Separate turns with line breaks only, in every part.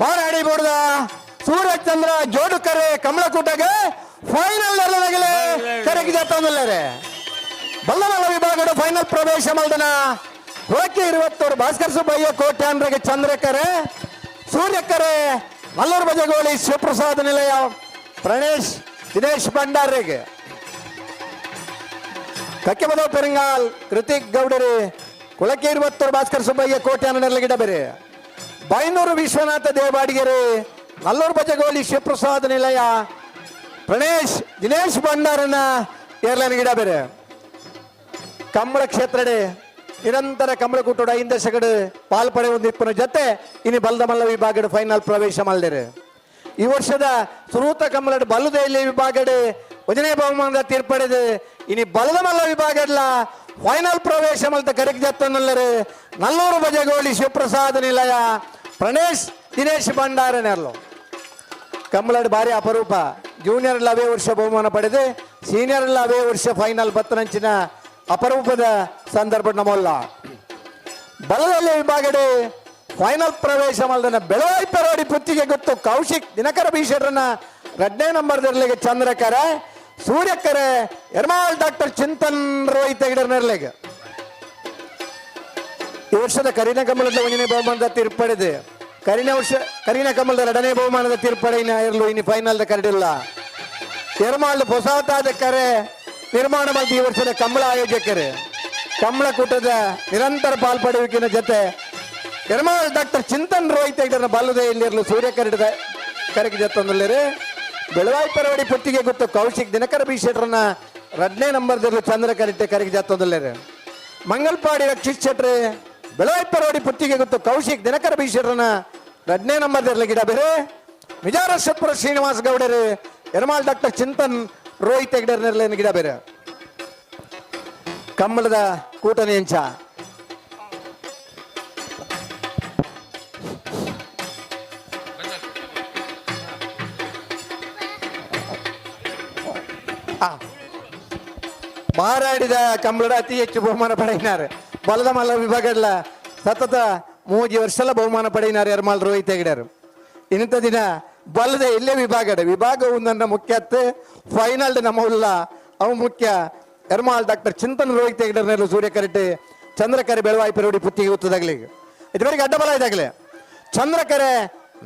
Baradi ಬೋರ್ದ ಸೂರ್ಯಚಂದ್ರ ಜೋಡುಕರೆ ಕಮಲಕೂಟಗೆ final ಕರೆಗೆ ಜಾತಂದರೆ ಬಲ್ಲಮಲ್ಲ ವಿಭಾಗದ final ಪ್ರವೇಶ ಮಲ್ದನ ಹೋಗಿ 20 ಭಾಸ್ಕರ್ ಸುಬ್ಬಯ್ಯ ಕೋಟ್ಯಾನ್ರಿಗೆ ಚಂದ್ರಕರೆ ಸೂರ್ಯಕರೆ ಮಲ್ಲೂರು ಬಜಗೋಳಿ ಶಿವಪ್ರಸಾದ್ ನಿಲಯ ಪ್ರಣೇಶ್ ದಿನೇಶ್ ಭಂಡಾರಿಗೆ ಕಕ್ಕೆಬದ ಪೆರಿಂಗಾಲ್ ಕೃತಿಕ್ ಗೌಡರಿ ಕುಳಕ್ಕೆ 20 ಭಾಸ್ಕರ್ ಸುಬ್ಬಯ್ಯ ಕೋಟ್ಯಾನ ಗಿಡಬೆರೆ ಬೈನೂರು ವಿಶ್ವನಾಥ ದೇವಾಡಿಗೆರೆ ನಲ್ಲೂರು ಬಜಗೋಳಿ ಶಿವಪ್ರಸಾದ್ ನಿಲಯ ಪ್ರಣೇಶ್ ದಿನೇಶ್ ಭಂಡಾರನ ಏರ್ಲೈನ್ ಗಿಡಬೆರೆ ಕಂಬಳ ಕ್ಷೇತ್ರಡೆ ನಿರಂತರ ಕಂಬಳಕೂಟೋಡ 5 ದಶಕಡು ಪಾಲ್ಪಡೆ ಹೊಂದಿಪ್ಪನ ಜೊತೆ ಇನ್ನು ಬಲ್ದ ಮಲ್ಲ ವಿಭಾಗದ ಫೈನಲ್ ಪ್ರವೇಶ ಮಾಡಿದರೆ ಈ ವರ್ಷದ ಸುರೂತ ಕಂಬಳದ ಬಲ್ಲುದೆಯಲ್ಲಿ ವಿಭಾಗದ 1ನೇ ಬಹುಮಾನದ ತೀರ್ಪಡೆದು ಇನ್ನು ಬಲದ ಮಲ್ಲ ವಿಭಾಗದ ಫೈನಲ್ ಪ್ರವೇಶ ಮಲ್ತ ಕರೆಗೆ ಜತ್ತನಲ್ಲರು ನಲ್ಲೂರು ಬಜಗೋಳಿ ಶಿವಪ್ರಸಾದ್ ನಿಲಯ ಪ್ರಣೇಶ್ ದಿನೇಶ್ ಭಂಡಾರನೆರ್ಲು ಕಂಬಳದ ಭಾರಿ ಅಪರೂಪ ಜೂನಿಯರ್ ಅವೇ ವರ್ಷ ಬಹುಮಾನ ಪಡೆದು ಸೀನಿಯರ್ ಅವೇ ವರ್ಷ ಫೈನಲ್ ಬತ್ತನಂಚಿನ ಅಪರೂಪದ ಸಂದರ್ಭ ನಮ್ಮಲ್ಲ ಬಲದಲ್ಲಿ ವಿಭಾಗಡೆ ಫೈನಲ್ ಪ್ರವೇಶ ಮಾಡಿದ ಬೆಳವಾಯಿ ಪರೋಡಿ ಪುತ್ತಿಗೆ ಗೊತ್ತು ಕೌಶಿಕ್ ದಿನಕರ ಬೀಶರನ್ನ 2ನೇ ನಂಬರ್ದರ್ಲೆಗೆ ಚಂದ್ರಕರ ಸೂರ್ಯಕರೆ ಎರ್ಮಾಳ್ ಡಾಕ್ಟರ್ ಚಿಂತನ್ ರೋಹಿತ್ ಹೆಗಡರ್ನರ್ಲೆಗೆ ಈ ವರ್ಷದ ಕರಿನ ಕಮಲದ 1ನೇ ಬಹುಮಾನದ ತೀರ್ಪಡೆದು ಕರಿನ ಕಮಲದ 2ನೇ ಬಹುಮಾನದ ತೀರ್ಪಡೆಯಿನ ಇರಲು ಇನ್ನು ಫೈನಲ್ ಕರಡಿಲ್ಲ ಎರ್ಮಾಳ್ ಹೊಸತಾದ ಕರೆ ನಿರ್ಮಾಣ ಮಾಡಿದ ಈ ವರ್ಷದ ಕಂಬಳ ಆಯೋಜಕರು ಕಂಬಳಕೂಟದ ನಿರಂತರ ಪಾಲ್ಪಡುವಿಕಿನ ಜೊತೆ ಎರ್ಮಾಳ್ ಡಾಕ್ಟರ್ ಚಿಂತನ್ ರೋಹಿತ್ ಹೆಗಡರ್ನ ಬಲ್ಲುದೆಯಲ್ಲಿರಲು ಸೂರ್ಯಕರಡಿದ ಕರೆಗೆ ಜೊತ್ತೊಂದಲ್ಲಿರಿ ಬೆಳವಾಯಿ ಪರವಡಿ ಪುತ್ತಿಗೆ ಗೊತ್ತು ಕೌಶಿಕ್ ದಿನಕರ ಬೀಶೆಟ್ರನ್ನ 2ನೇ ನಂಬರ್ದಲ್ಲೂ ಚಂದ್ರ ಕರೆಗೆ ಜೊತ್ತೊಂದಲ್ಲಿರಿ ಮಂಗಲ್ಪಾಡಿ ರಕ್ಷಿತ್ ಶೆಟ್ರಿ ಬೆಳವಾಯಿ ಪರವಡಿ ಪುತ್ತಿಗೆ ಗೊತ್ತು ಕೌಶಿಕ್ ದಿನಕರ ಬೀಶೆಟ್ರನ್ನ 2ನೇ ನಂಬರ್ದಲ್ಲಿ ಗಿಡ ಬೇರೆ ವಿಜಾರಶಪುರ ಶ್ರೀನಿವಾಸ್ ಗೌಡರು ಎರ್ಮಾಳ್ ಡಾಕ್ಟರ್ ಚಿಂತನ್ ರೋಹಿತ್ ಹೆಗಡರ್ನ ಗಿಡ ಬೇರೆ ಕಮ್ಮಲದ ಕೂಟನೆ ಎಂಚ ಮಾರಾಡಿದ ಕಂಬಳದ ಅತಿ ಹೆಚ್ಚು ಬಹುಮಾನ ಪಡೆಯಿನಾರೆ ಬಲದ ಮಲ್ಲ ವಿಭಾಗದ ಸತತ 3 ವರ್ಷಲ ಬಹುಮಾನ ಪಡೆಯಿನಾರೆ ಎರ್ಮಾಳ್ ರೋಹಿತ್ ಹೆಗಡರ್ ಇಂಥ ದಿನ ಬಲ್ಲದ ಇಲ್ಲೇ ವಿಭಾಗ ಒಂದನ್ನ ಮುಖ್ಯತ್ತೆ ಫೈನಲ್ ನಮ್ಮ ಉಲ್ಲ ಅವು ಮುಖ್ಯ ಎರ್ಮಾಳ್ ಡಾಕ್ಟರ್ ಚಿಂತನ್ ರೋಹಿತ್ ಹೆಗಡರ್ನೆಲ್ಲ ಸೂರ್ಯಕರೆಟ್ಟೆ ಚಂದ್ರಕರೆ ಬೆಳವಾಯಿ ಪೆರೋಡಿ ಪುತ್ತಿಗೆ ಗೊತ್ತದಾಗಲಿ ಇದುವರೆಗೆ ಅಡ್ಡಬಲ ಇದಾಗಲಿ ಚಂದ್ರಕರೆ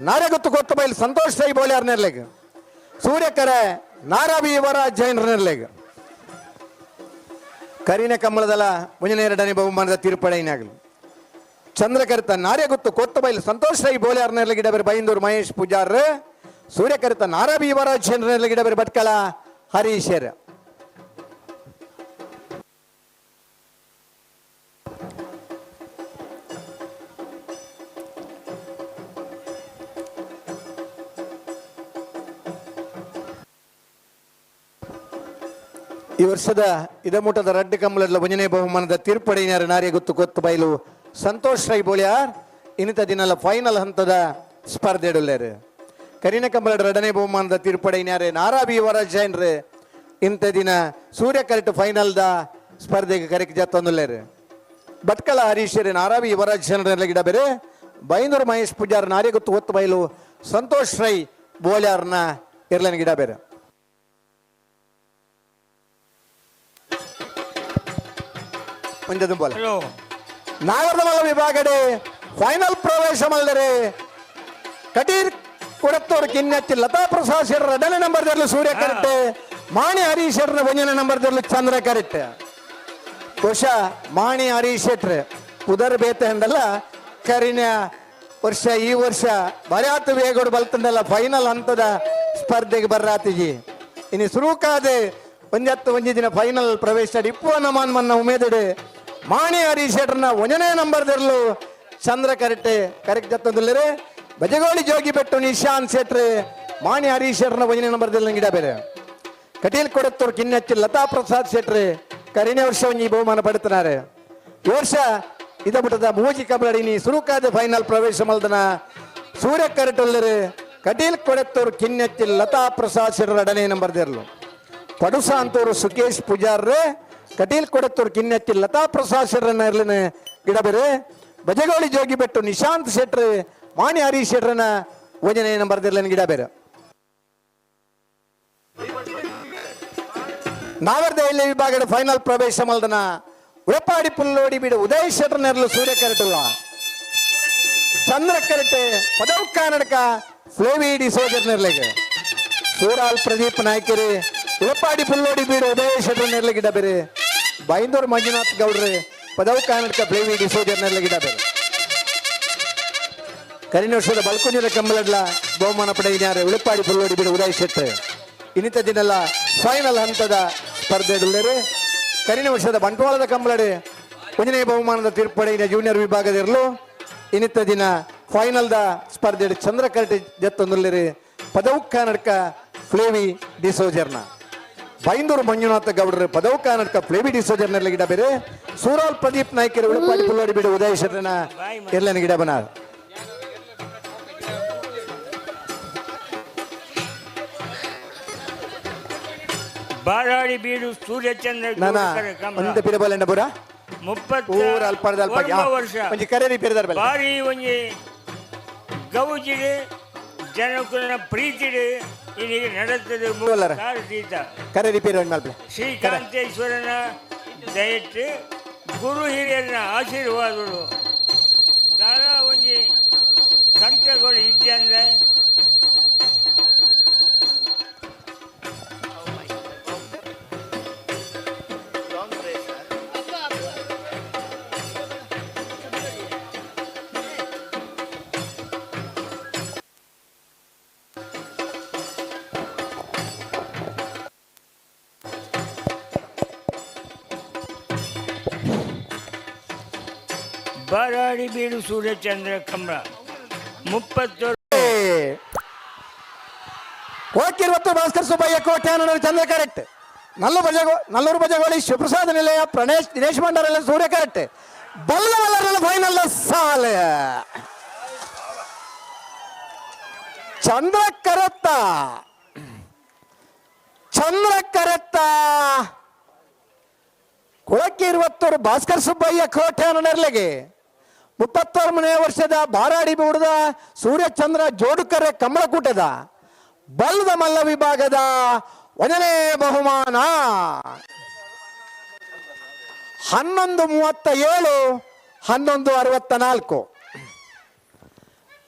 ನಾರೆ ಗೊತ್ತು ಗೊತ್ತು ಬೈಲ್ ಸಂತೋಷ್ ರೈ ಬೋಲಿಯಾರ್ನೆರ್ಲೆಗೆ ಸೂರ್ಯಕರೆ ನಾರಾಬಿ ಯುವರಾಜ್ ಜೈನ್ರನೆರ್ಲೆಗೆ ಕರಿನ ಕಮ್ಮಳದಲ್ಲ 2ನೇ ಬಹುಮಾನದ ತೀರ್ಪಡೆಯಿನಾಗಲಿ ಚಂದ್ರಕರಿತ ನಾರ್ಯ ಗೊತ್ತು ಕೊತ್ತ ಬೈಲ್ ಸಂತೋಷ್ ರೈ ಬೋಲಿಯಾರ್ನೆರ್ಲೆ ಗಿಡಬೇರೆ ಬೈಂದೂರು ಮಹೇಶ್ ಪೂಜಾರ್ ಸೂರ್ಯಕರಿತ ನಾರಾಬಿ ಯುವರಾಜ್ ಜೈನ್ರನೆರ್ಲೆ ಗಿಡಬೇರೆ ಭಟ್ಕಳ ಹರೀಶರ್ ಈ ವರ್ಷದ ಇದಮೂಟದ ರಡ್ಡು ಕಂಬಳದ 1ನೇ ಬಹುಮಾನದ ತೀರ್ಪಡೆಯಿನಾರ ನಾರ್ಯ ಗೊತ್ತು ಕೊತ್ತು ಬೈಲು ಸಂತೋಷ್ ರೈ ಬೋಳಿಯಾರ್ ಇನ್ನಿತ ದಿನಲ ಫೈನಲ್ ಹಂತದ ಸ್ಪರ್ಧೆ ಇಡಲೇರು ಕರಿನ ಕಂಬಳದ 2ನೇ ಬಹುಮಾನದ ತೀರ್ಪಡೆಯಿನಾರೆ ನಾರಾಬಿ ಯುವರಾಜ್ ಜೈನ್ರೆ ಇಂಥ ದಿನ ಸೂರ್ಯ ಕರೆಕ್ಟ್ ಫೈನಲ್ದ ಸ್ಪರ್ಧೆಗೆ ಕರೆಕ್ಟ್ ಜತ್ತೊಂದಲೇರು ಭಟ್ಕಳ ಹರೀಶರೇ ನಾರಾಬಿ ಯುವರಾಜ್ ಜೈನ್ರೆಲ್ಲ ಗಿಡ ಬೇರೆ ಬೈಂದೂರು ಮಹೇಶ್ ಪೂಜಾರ್ ನಾರ್ಯ ಗೊತ್ತು ಕೊತ್ತು ಬೈಲು ಸಂತೋಷ್ ರೈ ಬೋಳಿಯಾರ್ನ ಇರ್ಲನ್ ಗಿಡ ಬೇರೆ ನಾಗರಮಲ್ಲ ವಿಭಾಗಡೆ ಫೈನಲ್ ಪ್ರವೇಶ ಮಾಡಿದರೆ ಕಟೀರ್ ಕೊಡತ್ತೋರು ಕಿನ್ನತ್ತಿ ಲತಾ ಪ್ರಸಾದ್ ಶೆಟ್ರ 2ನೇ ನಂಬರ್ದಲ್ಲೂ ಸೂರ್ಯ ಕರೆಕ್ಟೆ ಮಾಣಿ ಹರೀಶ್ ಶೆಟ್ರ 1ನೇ ನಂಬರ್ದಲ್ಲೂ ಚಂದ್ರ ಕರೆಕ್ಟೆ ಬಹುಶಃ ಮಾಣಿ ಹರೀಶ್ ಶೆಟ್ರ ಉದರ್ ಬೇತೆ ಅಂದಲ್ಲ ಕರಿನ ವರ್ಷ ಈ ವರ್ಷ ಬರ್ಯಾತ ವೇಗೋಡು ಬಲ್ತಂಡಲ್ಲ ಫೈನಲ್ ಹಂತದ ಸ್ಪರ್ಧೆಗೆ ಬರ್ರಾತಿಜಿ ಇನ್ನು ಸುರುಕಾದೆ 1 ದಿನ ಫೈನಲ್ ಪ್ರವೇಶ ಇಪ್ಪು ನಮಾನ್ ಮನ್ನ ಉಮೇದಡೆ ಮಾಣಿ ಹರೀಶ್ ಶೆಟ್ರನ 1ನೇ ನಂಬರ್ದಲ್ಲೂ ಚಂದ್ರ ಕರೆಕ್ಟ್ ಜತ್ತೊಂದಿಲ್ಲರೆ ಬಜಗೋಳಿ ಜೋಗಿ ಬೆಟ್ಟು ನಿಶಾಂತ್ ಶೆಟ್ರೆ ಮಾಣಿ ಹರೀಶ್ ಶೆಟ್ರನ 1ನೇ ನಂಬರ್ದಲ್ಲಿ ಗಿಡ ಬೇರೆ ಕಟೀಲ್ ಕೊಡತ್ತೂರು ಕಿನ್ನಚ್ಚಿ ಲತಾ ಪ್ರಸಾದ್ ಶೆಟ್ರೆ ಕರಿನೇ ವರ್ಷ ಈ ಬಹುಮಾನ ಪಡುತ್ತಾರೆ ಈ ವರ್ಷ ಇದಬಿಟ್ಟದ ಮೂಜಿ ಕಬಲಡಿನಿ ಸುರುಕಾದ ಫೈನಲ್ ಪ್ರವೇಶ ಮಲ್ದನ ಸೂರ್ಯ ಕರೆಟೊಲ್ಲರೆ ಕಟೀಲ್ ಕೊಡತ್ತೂರು ಕಿನ್ನಚ್ಚಿ ಲತಾ ಪ್ರಸಾದ್ ಶೆಟ್ರ 2ನೇ ನಂಬರ್ದಿರ್ಲು ಪಡುಸ ಅಂತೂರು ಸುಕೇಶ್ ಪೂಜಾರ್ರೆ ಕಟೀಲ್ ಕೊಡತ್ತೂರು ಕಿನ್ನಚ್ಚಿ ಲತಾ ಪ್ರಸಾದ್ ಶೆಟ್ರನ್ನ ಇರ್ಲಿನ ಗಿಡ ಬೇರೆ ಬಜಗೋಳಿ ಜೋಗಿ ಬೆಟ್ಟು ನಿಶಾಂತ್ ಶೆಟ್ರೆ ಮಾಣಿ ಹರೀಶ್ ಶೆಟ್ರನ ಒಂಜನೇ ನಂಬರ್ದಿರ್ಲ ಗಿಡ ಬೇರೆ ನಾವರ್ದ ಇಲ್ಲಿ ವಿಭಾಗದ ಫೈನಲ್ ಪ್ರವೇಶ ಮಲ್ದನ ಉಳಪಾಡಿ ಪುಲ್ಲೋಡಿ ಬಿಡು ಉದಯ್ ಶೆಟ್ರ ನೆರಳು ಸೂರ್ಯ ಕರೆಟಲ್ಲ ಚಂದ್ರ ಕರೆಟೆ ಪದವ್ ಕನ್ನಡಕ ಫ್ಲೇವಿ ಡಿಸೋಜರ್ ನೆರಳಿಗೆ ಸೂರಾಲ್ ಪ್ರದೀಪ್ ನಾಯ್ಕರಿ ಉಳಪಾಡಿ ಪುಲ್ಲೋಡಿ ಬೀಡು ಉದಯ್ ಶೆಟ್ರ ನೆರಳು ಗಿಡ ಬೇರೆ ಬೈಂದೂರು ಮಂಜುನಾಥ್ ಗೌಡ್ರೆ ಪದವ್ ಕನ್ನಡಕ ಫ್ಲೇವಿ ಡಿಸೋಜರ್ ನೆರಳು ಗಿಡ ಬೇರೆ ಕರಿನ ವರ್ಷದ ಬಲ್ಕುಂಜರ ಕಂಬಲಡ್ಲ ಬಹುಮಾನ ಪಡೆಯಿದ್ದಾರೆ ಉಳಪಾಡಿ ಪುಲ್ಲೋಡಿ ಬಿಡು ಉದಯ್ ಶೆಟ್ರೆ ಇನ್ನಿತ ದಿನಲ್ಲ ಫೈನಲ್ ಹಂತದ ಸ್ಪರ್ಧೆಡುಳ್ಳರು ಕರಿನ ವರ್ಷದ ಬಂಟ್ವಾಳದ ಕಂಬಳಡೆ ಒಂದನೇ ಬಹುಮಾನದ ತೀರ್ಪಡೆಯ ಜೂನಿಯರ್ ವಿಭಾಗದಿರಲು ಇನ್ನಿತ ದಿನ ಫೈನಲ್ದ ಸ್ಪರ್ಧೆ ಚಂದ್ರಕರಟೆ ಜತ್ತೊಂದುಳ್ಳರು ಪದವು ಕನ್ನಡಕ ಫ್ಲೇವಿ ಡಿಸೋಜರ್ನ ಬೈಂದೂರು ಮಂಜುನಾಥ ಗೌಡರು ಪದವು ಕನ್ನಡಕ ಫ್ಲೇವಿ ಡಿಸೋಜರ್ನ ಗಿಡ ಬೇರೆ ಸೂರಾಲ್ ಪ್ರದೀಪ್ ನಾಯ್ಕರು ಉಳಪಾಡಿ ಪುಲ್ಲೋಡಿ ಬಿಡು ಉದಯ ಶೆಟ್ರನ ಎಲ್ಲನ ಗಿಡ ಬನ
ಬಾರಾಡಿ ಬೀಡು ಸೂರ್ಯಚಂದ್ರ
ಪುರ
30 ವರ್ಷ ಬಾರಿ ಒಂಜಿ ಗೌಜಿಡು ಜನಕುಲನ ಪ್ರೀತಿಡು ಇನ್ನೀಗ ನಡೆತದೆ ಶ್ರೀಕಾಂತೇಶ್ವರನ ದಯಟ್ಟು ಗುರು ಹಿರಿಯರನ ಆಶೀರ್ವಾದಗಳು ದಾರ ಒಂಜಿ ಕಂಠಗಳು ಇದ್ದಂದ್ರೆ ಬಾರಾಡಿ ಬೀಡು ಸೂರ್ಯಚಂದ್ರ ಕಂಬಳ 30
ಹೋಗಿರುವತ್ತು ಭಾಸ್ಕರ್ ಸುಬ್ಬಯ್ಯ ಕೋಟ್ಯಾನ ಚಂದ್ರ ಕರೆಕ್ಟ್ ನಲ್ಲೂರು ಬಜಗೋಳಿ ಶಿವಪ್ರಸಾದ ನಿಲಯ ಪ್ರಣೇಶ್ ದಿನೇಶ್ ಭಂಡಾರ ಸೂರ್ಯ ಕರೆಕ್ಟ್ ಬಲ್ಲ ಫೈನಲ್ ಸಾಲ ಚಂದ್ರ ಕರೆತ್ತ ಕೊಳಕ್ಕೆ 20 ಭಾಸ್ಕರ್ ಸುಬ್ಬಯ್ಯ ಕೋಟ್ಯಾನ ನೆರಳಿಗೆ 31ನೇ ವರ್ಷದ ಬಾರಾಡಿ ಬೀಡದ ಸೂರ್ಯಚಂದ್ರ ಜೋಡುಕರೆ ಕಂಬಳಕೂಟದ ಬಲ್ಲದ ಮಲ್ಲ ವಿಭಾಗದ 1ನೇ ಬಹುಮಾನ 11:37 11:64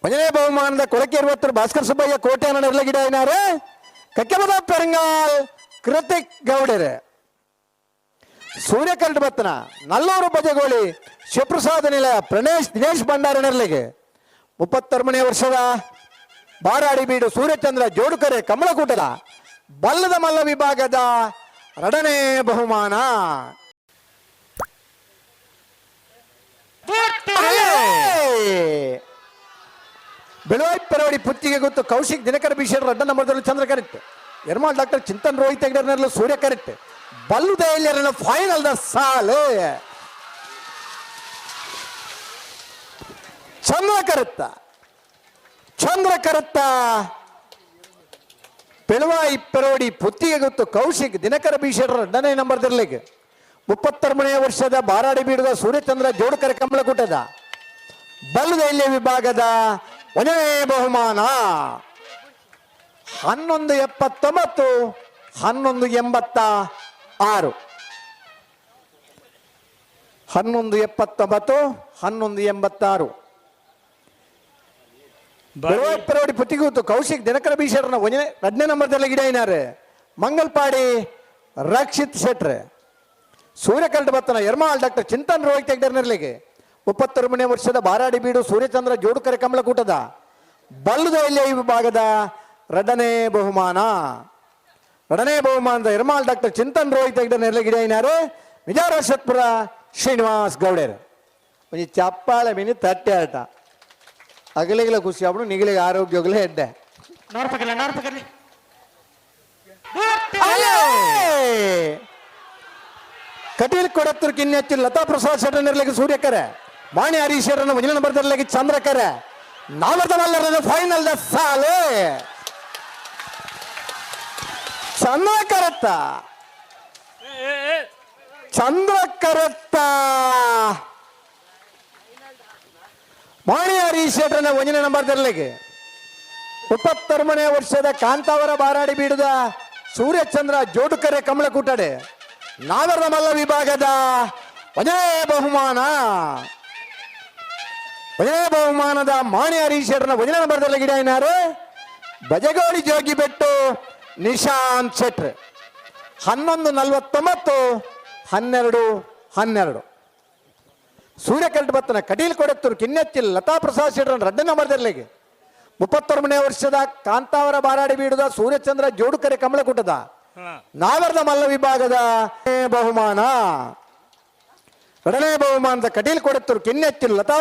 1ನೇ ಬಹುಮಾನದ ಕೊಳಕ್ಕೆ 20 ಭಾಸ್ಕರ್ ಸುಬ್ಬಯ್ಯ ಕೋಟ್ಯಾನ ನೆರಳಿಗಿಡ ಏನಾರೆ ಕಕ್ಕೆಬದ ಪೆರಂಗಾಲ್ ಕೃತಿಕ್ ಗೌಡರೆ ಸೂರ್ಯಕರಟ ಬತ್ತನ ನಲ್ಲೂರು ಬಜಗೋಳಿ ಶಿವಪ್ರಸಾದ ನಿಲಯ ಪ್ರಣೇಶ್ ದಿನೇಶ್ ಭಂಡಾರ ನೆರಳಿಗೆ 31ನೇ ವರ್ಷದ ಬಾರಾಡಿ ಬೀಡು ಸೂರ್ಯಚಂದ್ರ ಜೋಡುಕರೆ ಕಮಲಕೂಟದ ಬಲ್ಲದ ಮಲ್ಲ ವಿಭಾಗದ 2ನೇ ಬಹುಮಾನ ಬೆಳುವಾಯಿ ಪುತ್ತಿಗೆ ಗೊತ್ತು ಕೌಶಿಕ್ ದಿನಕರ ಬಿಶೇರ್ 2 ನಂಬರ್ದಲ್ಲಿ ಚಂದ್ರ ಕರೆಕ್ಟ್ ಯರ್ಮಾಳ್ ಡಾಕ್ಟರ್ ಚಿಂತನ್ ರೋಹಿತ್ ಹೆಗ್ಡರ್ನಲ್ಲೂ ಸೂರ್ಯ ಕರೆಕ್ಟ್ ಬಲ್ಲುದೆಯಲ್ಲಿರಲು ಫೈನಲ್ ದ ಸಾಲು ಚಂದ್ರ ಕರುತ್ತ ಬೆಳುವಾಯಿ ಪೆರೋಡಿ ಪುತ್ತಿಗೆ ಗೊತ್ತು ಕೌಶಿಕ್ ದಿನಕರ ಬೀಶೇರ್ 2ನೇ ನಂಬರ್ದಲ್ಲಿಗೆ 31ನೇ ವರ್ಷದ ಬಾರಾಡಿ ಬೀಡುವ ಸೂರ್ಯಚಂದ್ರ ಜೋಡುಕರೆ ಕಂಬಳಕೂಟದ ಬಲ್ಲುದೆಯಲ್ಲಿ ವಿಭಾಗದ 1ನೇ ಬಹುಮಾನ 11:79 11:86 11:79 11:86 ಬೆಳವಡಿ ಪುತ್ತಿಗೂತು ಕೌಶಿಕ್ ದಿನಕರ ಬೀಶರ್ನ 2ನೇ ನಂಬರ್ದಲ್ಲಿ ಗಿಡ ಏನಾರೆ ಮಂಗಲ್ಪಾಡಿ ರಕ್ಷಿತ್ ಶೆಟ್ರೆ ಸೂರ್ಯಕರಟ ಬತ್ತನ ಯರ್ಮಾಳ್ ಡಾಕ್ಟರ್ ಚಿಂತನ್ ರೋಹಿತ್ ಹೆಗ್ಡರ್ನರ್ಲಿಗೆ 31ನೇ ವರ್ಷದ ಬಾರಾಡಿ ಬೀಡು ಸೂರ್ಯಚಂದ್ರ ಜೋಡುಕರೆ ಕಂಬಳಕೂಟದ ಬಲ್ಲುದೆಯಲ್ಲಿ ವಿಭಾಗದ 2ನೇ ಬಹುಮಾನ 2ನೇ ಬಹುಮಾನದ ಯರ್ಮಾಳ್ ಡಾಕ್ಟರ್ ಚಿಂತನ್ ರೋಹಿತ್ ಹೆಗ್ಡರ್ನರ್ಲಿ ಗಿಡ ಏನಾರೆ ವಿಜಾರ ಶತ್ಪುರ ಶ್ರೀನಿವಾಸ್ ಗೌಡರ್ ಒಂಜಿ ಚಪ್ಪಾಳೆ ಮೀನಿ ತಟ್ಟೆ ಆಟ ಅಗಲಿಗಳ ಖುಷಿ ಆಗ್ಬಿಡು ನಿಗಲಿಗೆ ಆರೋಗ್ಯಗಳೇ ಹೆಡ್ಡೆ ಕಟೀಲ್ ಕೊಡತ್ತೂರು ಕಿನ್ನೆಚ್ಚು ಲತಾ ಪ್ರಸಾದ್ ಶೆಟ್ಟರ್ ನಿರ್ಲಿಕ್ಕೆ ಸೂರ್ಯಕರೆ ಮಾಣಿ ಹರೀಶ್ ಶೆಟ್ಟರ್ನ 1ನೇ ನಂಬರ್ದಲ್ಲಿ ಚಂದ್ರಕರೆ 4ನೇ ಫೈನಲ್ ದ ಸಾಲು ಚಂದ್ರಕರತ್ತ ಮಾಣಿ ಹರೀಶ್ ಶೆಟ್ರನ 1ನೇ ನಂಬರ್ ತರಲಿಕ್ಕೆ 33ನೇ ವರ್ಷದ ಕಾಂತಾವರ ಬಾರಾಡಿ ಬೀಡುದ ಸೂರ್ಯಚಂದ್ರ ಜೋಡುಕರೆ ಕಮಲಕೂಟಡೆ ನಾಗರದ ಮಲ್ಲ ವಿಭಾಗದ 1ನೇ ಬಹುಮಾನದ ಮಾಣಿ ಹರೀಶ್ ಶೆಟ್ರನ 1ನೇ ನಂಬರ್ ತರಲಿಕ್ಕೆ ಗಿಡ ಬಜಗೋಡಿ ಜೋಗಿ ಬೆಟ್ಟು ನಿಶಾಂತ್ ಶೆಟ್ರ್ 11:49 12:12 ಸೂರ್ಯಕರಟ್ ಬತ್ತನ ಕಟೀಲ್ ಕೊಡೆತ್ತೂರು ಕಿನ್ನೆಚ್ಚಿಲ್ ಲತಾ ಪ್ರಸಾದ್ ಶೆಟ್ರನ್ 2ನೇ ನಂಬರ್ ತರಲಿಕ್ಕೆ 31ನೇ ವರ್ಷದ ಕಾಂತಾವರ ಬಾರಾಡಿ ಬೀಡುದ ಸೂರ್ಯಚಂದ್ರ ಜೋಡುಕರೆ ಕಮಲಕೂಟದ ನಾಗರದ ಮಲ್ಲ ವಿಭಾಗದ ಬಹುಮಾನ 2ನೇ ಬಹುಮಾನದ ಕಟೀಲ್ ಕೊಡೆತ್ತೂರು ಕಿನ್ನೆಚ್ಚಿಲ್ ಲತಾ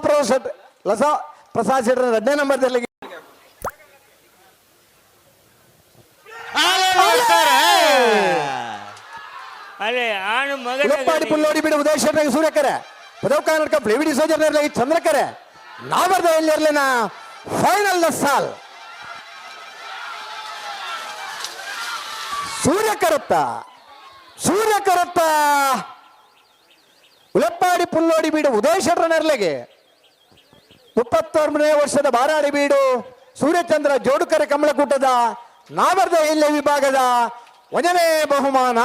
ಪ್ರಸಾದ್ ಶೆಟ್ರನ್ 2ನೇ ನಂಬರ್ ತರಲಿಕ್ಕೆ
ಅಲ್ಲೇ ಆಣು
ಉಳಪ್ಪಾಡಿ ಪುಲ್ಲೋಡಿ ಬಿಡು ಉದಯ ಶೆಟ್ರಿಗೆ ಸೂರ್ಯಕರೆ Padav Karnataka ಪ್ಲೇವಿಡಿ soldier ಚಂದ್ರಕರೆ ನಾವರ್ದ ಎಲ್ಲಿರ್ಲಿನ final the ಸಾಲ್ ಸೂರ್ಯಕರತ್ತ ಉಳಪ್ಪಾಡಿ ಪುಲ್ಲೋಡಿ ಬೀಡು ಉದಯ ಶೆಟ್ರ ನೆರಳಿಗೆ 31ನೇ ವರ್ಷದ ಬಾರಾಡಿ ಬೀಡು ಸೂರ್ಯಚಂದ್ರ ಜೋಡುಕರೆ ಕಮಲಕೂಟದ ನಾವರ್ದ ಎಲ್ಲಿ ವಿಭಾಗದ 1ನೇ ಬಹುಮಾನ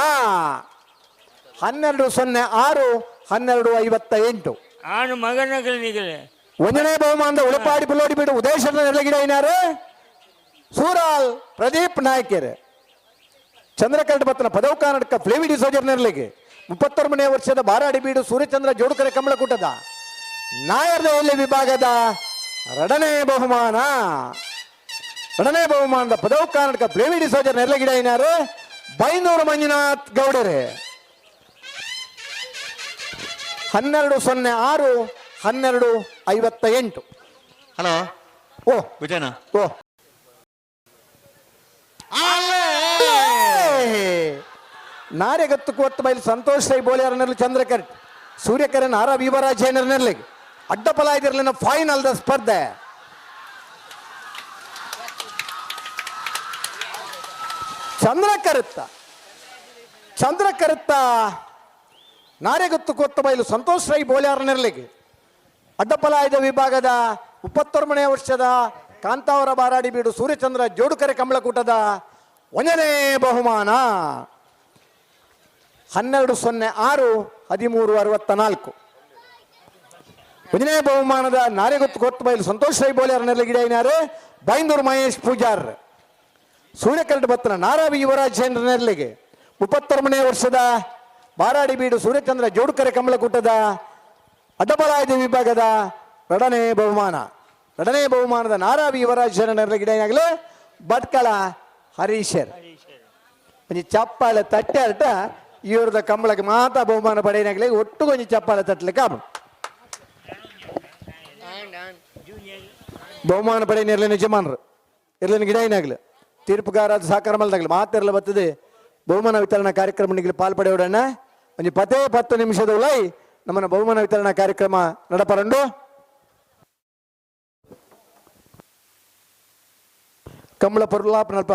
12:06 12:58
ಆಣು ಮಗನಗಲಿನಿಗಲೇ
1ನೇ ಬಹುಮಾನದ ಉಳಪಾಡಿ ಪುಲ್ಲೋಡಿ ಬಿಡು ಉದಯಶನ ನೆರಳಗಿಡ ಏನಾರು ಸೂರಾಲ್ ಪ್ರದೀಪ್ ನಾಯ್ಕರ್ ಚಂದ್ರಕರಟ್ ಬತ್ತನ ಪದವ್ ಕರ್ನಾಟಕ ಫ್ಲೇವಿಡಿ ಸೋಜರ್ ನೆರಳಿಗೆ 31ನೇ ವರ್ಷದ ಬಾರಾಡಿ ಬೀಡು ಸೂರ್ಯಚಂದ್ರ ಜೋಡುಕರೆ ಕಮಲಕೂಟದ ನಾಯರ್ದ ಎಲ್ಲಿ ವಿಭಾಗದ 2ನೇ ಬಹುಮಾನದ ಪದವ್ ಕರ್ನಾಟಕ ಫ್ಲೇವಿಡಿ ಸೋಜರ್ ನೆರಳಗಿಡ ಏನಾರು ಬೈನೂರು ಮಂಜುನಾಥ್ ಗೌಡರೇ 12:06 12:58
ಹಲೋ
ಓ
ವಿಜಯನ
ಓ ನಾರೆಗತ್ತು ಕೊತ್ತ ಬೈಲು ಸಂತೋಷ್ ರೈ ಬೋಲಿಯಾರನಲ್ಲಿ ಚಂದ್ರಕರಟ್ ಸೂರ್ಯಕರನ್ ಆರ ವಿವರಾಜೇನರ್ನಲ್ಲಿ ಅಡ್ಡಪಲ ಇದಿರಲಿನ ಫೈನಲ್ ದ ಸ್ಪರ್ಧೆ ಚಂದ್ರಕರತ್ತ ನಾರೆಗತ್ತು ಕೊತ್ತ ಬೈಲು ಸಂತೋಷ್ ರೈ ಬೋಲಿಯಾರನರ್ಲಿಗೆ ಅಡ್ಡಪಲಾಯದ ವಿಭಾಗದ 31ನೇ ವರ್ಷದ ಕಾಂತಾವರ ಬಾರಾಡಿ ಬೀಡು ಸೂರ್ಯಚಂದ್ರ ಜೋಡುಕರೆ ಕಮಲಕೂಟದ 1ನೇ ಬಹುಮಾನ 12:06 13:64 1ನೇ ಬಹುಮಾನದ ನಾರೆಗುತ್ತು ಕೊತ್ತ ಬೈಲು ಸಂತೋಷ್ ರೈ ಬೋಲಿಯಾರನಲ್ಲಿ ಗಿಡ ಏನಾರು ಬೈಂದೂರು ಮಹೇಶ್ ಪೂಜಾರ್ ಸೂರ್ಯಕರಟ್ ಬತ್ತನ ನಾರಾವಿ ಯುವರಾಜ್ ನೆರಳಿಗೆ 31ನೇ ವರ್ಷದ ಬಾರಾಡಿ ಬೀಡು ಸೂರ್ಯಚಂದ್ರ ಜೋಡುಕರೆ ಕಮಲಕೂಟದ ಅಡ್ಡಬಲಾಯದ ವಿಭಾಗದ 2ನೇ ಬಹುಮಾನದ ನಾರಾವಿ ಯುವರಾಜ್ ನೆರಳಿಗಿಡ ಏನಾಗಲಿ ಭಟ್ಕಳ ಹರೀಶರ್ ಒಂಜಿ ಚಪ್ಪಾಳೆ ತಟ್ಟೆ ಅರ್ಟ ಇವ್ರದ ಕಂಬಳಕ್ಕೆ ಮಾತ್ರ ಬಹುಮಾನ ಪಡೆಯನಾಗಲಿ ಒಟ್ಟು ಕೊಂಚ ಚಪ್ಪಾಳೆ ತಟ್ಟಲಿಕ್ಕೆ ಆಗ ಬಹುಮಾನ ಪಡೆಯನಿರಲಿ ಯಜಮಾನರು ಇರ್ಲಿನ ಗಿಡ ಏನಾಗಲಿ ತೀರ್ಪುಗಾರ ಸಹಕಾರ ಮಲ್ದಾಗಲಿ ಮಾತಿರಲಿ ಬರ್ತದೆ ಬಹುಮಾನ ವಿತರಣಾ ಕಾರ್ಯಕ್ರಮ ಪಾಲ್ಪಡೆಯೋಡಣ್ಣ ಒಂಜಿ 10 ನಿಮಿಷದ ಉಲೈ ನಮ್ಮನ್ನ ಬಹುಮಾನ ವಿತರಣಾ ಕಾರ್ಯಕ್ರಮ ನಡಪರಂಡು ಕಮಲ ಪರ್ಲಾಪ್ ನಲ್ಪ